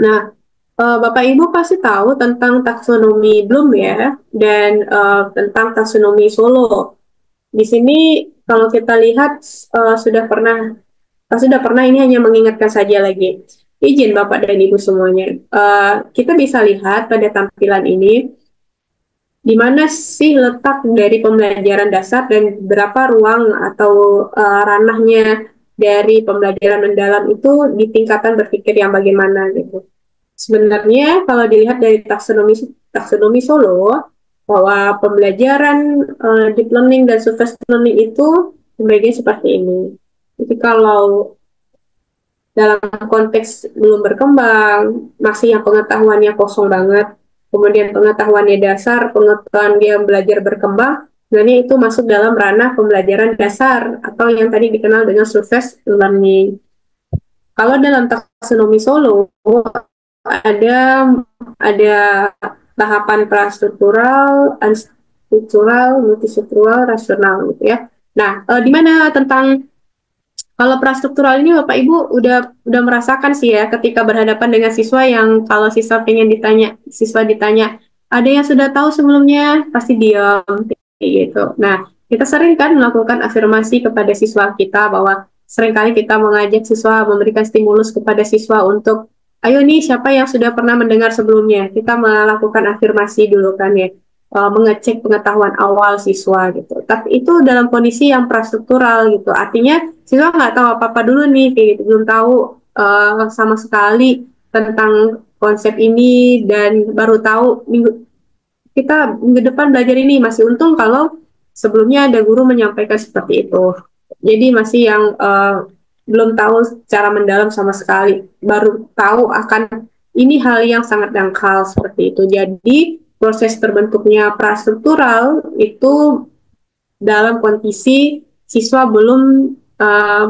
Nah, Bapak Ibu pasti tahu tentang taksonomi Bloom ya, dan tentang taksonomi Solo. Di sini kalau kita lihat sudah pernah ini hanya mengingatkan saja lagi. Izin Bapak dan Ibu semuanya. Kita bisa lihat pada tampilan ini di mana sih letak dari pembelajaran dasar dan berapa ruang atau ranahnya dari pembelajaran mendalam itu di tingkatan berpikir yang bagaimana gitu. Sebenarnya kalau dilihat dari taksonomi taksonomi Solo bahwa pembelajaran deep learning dan surface learning itu membagi seperti ini. Jadi kalau dalam konteks belum berkembang, masih yang pengetahuannya kosong banget, kemudian pengetahuannya dasar, pengetahuan dia belajar berkembang, sebenarnya itu masuk dalam ranah pembelajaran dasar atau yang tadi dikenal dengan surface learning. Kalau dalam taksonomi Solo ada ada tahapan prastruktural, unstruktural, multistruktural, rasional gitu ya. Nah, di mana tentang kalau prastruktural ini Bapak Ibu udah merasakan sih ya ketika berhadapan dengan siswa yang kalau siswa ditanya ada yang sudah tahu sebelumnya pasti diam gitu. Nah, kita sering kan melakukan afirmasi kepada siswa kita bahwa seringkali kita mengajak siswa memberikan stimulus kepada siswa untuk ayo nih siapa yang sudah pernah mendengar sebelumnya. Kita melakukan afirmasi dulu kan ya, mengecek pengetahuan awal siswa gitu. Tapi itu dalam kondisi yang prastruktural gitu. Artinya siswa nggak tahu apa-apa dulu nih, kayak gitu. Belum tahu sama sekali tentang konsep ini dan baru tahu kita minggu depan belajar ini. Masih untung kalau sebelumnya ada guru menyampaikan seperti itu. Jadi masih yang belum tahu secara mendalam sama sekali. Baru tahu akan ini hal yang sangat dangkal seperti itu. Jadi proses terbentuknya prastruktural itu dalam kondisi siswa uh,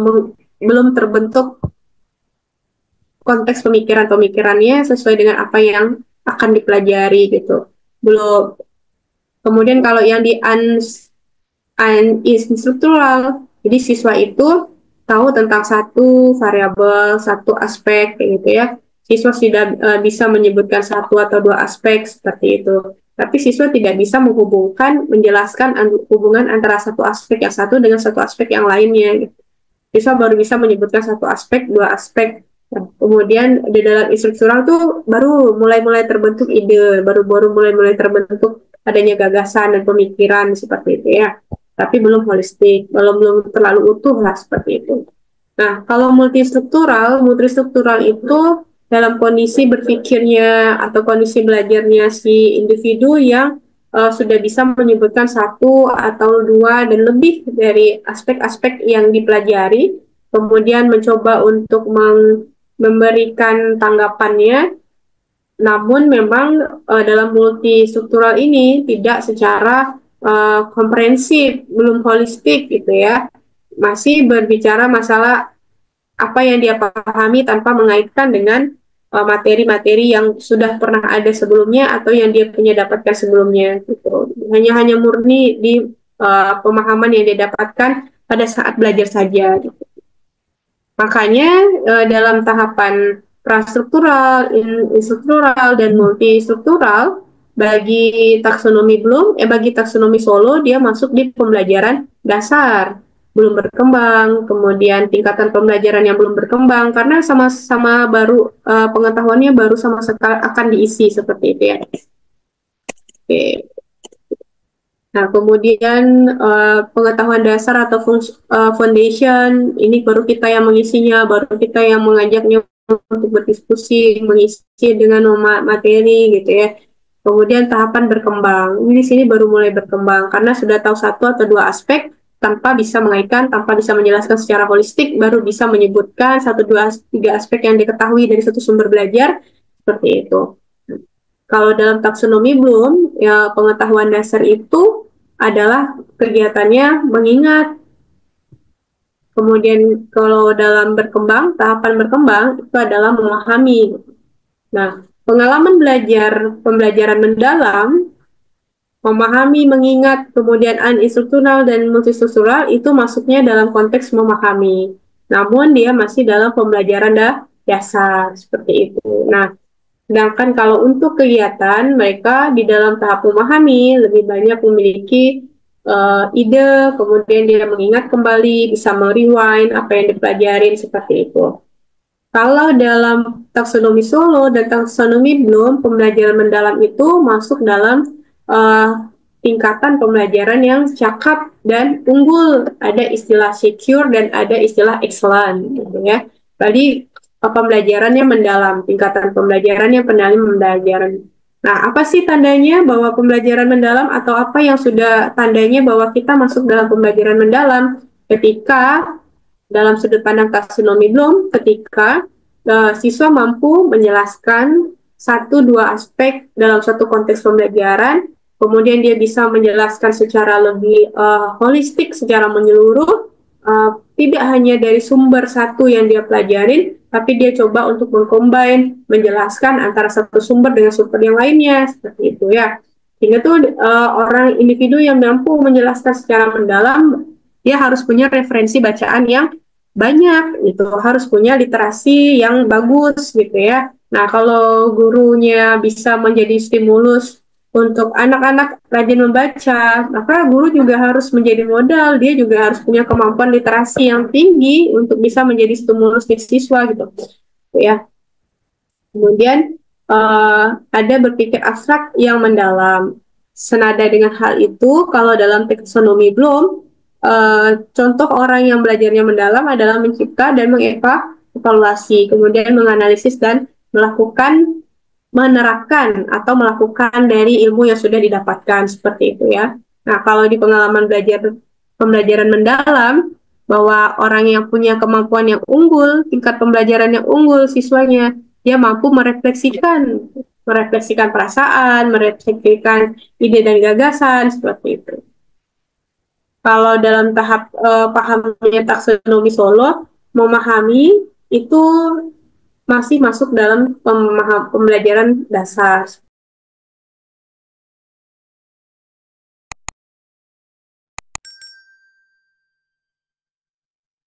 belum terbentuk konteks pemikiran-pemikirannya sesuai dengan apa yang akan dipelajari gitu. Belum. Kemudian kalau yang di uninstructural, jadi siswa itu tahu tentang satu variabel, satu aspek kayak gitu ya. Siswa sudah bisa menyebutkan satu atau dua aspek seperti itu. Tapi siswa tidak bisa menjelaskan hubungan antara satu aspek yang satu dengan satu aspek yang lainnya. Gitu. Siswa baru bisa menyebutkan satu aspek, dua aspek. Nah, kemudian di dalam instruktural tuh baru mulai-mulai terbentuk ide, baru-baru mulai-mulai terbentuk adanya gagasan dan pemikiran seperti itu ya. Tapi belum holistik, belum terlalu utuh lah seperti itu. Nah, kalau multistruktural itu dalam kondisi berpikirnya atau kondisi belajarnya si individu yang sudah bisa menyebutkan satu atau dua dan lebih dari aspek-aspek yang dipelajari, kemudian mencoba untuk memberikan tanggapannya, namun memang dalam multistruktural ini tidak secara komprehensif, belum holistik gitu ya, masih berbicara masalah apa yang dia pahami tanpa mengaitkan dengan materi-materi yang sudah pernah ada sebelumnya atau yang dia punya dapatkan sebelumnya gitu. Hanya murni di pemahaman yang dia dapatkan pada saat belajar saja gitu. Makanya dalam tahapan prastruktural, instruktural dan multistruktural bagi taksonomi Solo dia masuk di pembelajaran dasar belum berkembang, kemudian tingkatan pembelajaran yang belum berkembang karena sama-sama baru pengetahuannya baru sama sekali akan diisi seperti itu ya. Oke. Nah, kemudian pengetahuan dasar atau foundation, ini baru kita yang mengisinya, baru kita yang mengajaknya untuk berdiskusi, mengisi dengan materi gitu ya. Kemudian tahapan berkembang, ini di sini baru mulai berkembang, karena sudah tahu satu atau dua aspek, tanpa bisa mengaitkan, tanpa bisa menjelaskan secara holistik, baru bisa menyebutkan satu, dua, tiga aspek yang diketahui dari satu sumber belajar, seperti itu. Kalau dalam taksonomi Bloom, ya pengetahuan dasar itu adalah kegiatannya mengingat. Kemudian kalau dalam berkembang, tahapan berkembang itu adalah memahami. Nah, pengalaman pembelajaran mendalam, memahami, mengingat, kemudian uninstruktural dan multistruktural itu masuknya dalam konteks memahami. Namun dia masih dalam pembelajaran dasar seperti itu. Nah, Sedangkan kalau untuk kegiatan, mereka di dalam tahap memahami lebih banyak memiliki ide, kemudian dia mengingat kembali, bisa merewind apa yang dipelajarin seperti itu. Kalau dalam taksonomi Solo dan taksonomi Bloom, pembelajaran mendalam itu masuk dalam tingkatan pembelajaran yang cakap dan unggul. Ada istilah secure dan ada istilah excellent, gitu ya. Tadi pembelajarannya mendalam, tingkatan pembelajarannya pendalam pembelajaran. Nah, apa sih tandanya bahwa pembelajaran mendalam atau apa yang sudah tandanya bahwa kita masuk dalam pembelajaran mendalam? Ketika dalam sudut pandang taksonomi Bloom, ketika siswa mampu menjelaskan satu dua aspek dalam suatu konteks pembelajaran, kemudian dia bisa menjelaskan secara lebih holistik, secara menyeluruh, tidak hanya dari sumber satu yang dia pelajarin, tapi dia coba untuk mengcombine, menjelaskan antara satu sumber dengan sumber yang lainnya, seperti itu ya. Sehingga tuh orang individu yang mampu menjelaskan secara mendalam, dia harus punya referensi bacaan yang banyak, itu harus punya literasi yang bagus gitu ya. Nah, kalau gurunya bisa menjadi stimulus untuk anak-anak rajin membaca, maka guru juga harus menjadi modal, dia juga harus punya kemampuan literasi yang tinggi untuk bisa menjadi stimulus di siswa gitu ya. Kemudian ada berpikir abstrak yang mendalam. Senada dengan hal itu, kalau dalam taksonomi Bloom, contoh orang yang belajarnya mendalam adalah mencipta dan mengevaluasi, kemudian menganalisis dan melakukan menerapkan atau melakukan dari ilmu yang sudah didapatkan seperti itu ya. Nah, kalau di pengalaman belajar pembelajaran mendalam, bahwa orang yang punya kemampuan yang unggul, tingkat pembelajaran yang unggul siswanya, dia mampu merefleksikan perasaan, merefleksikan ide dan gagasan seperti itu. Kalau dalam tahap pahamnya taksonomi Solo, memahami itu masih masuk dalam pembelajaran dasar.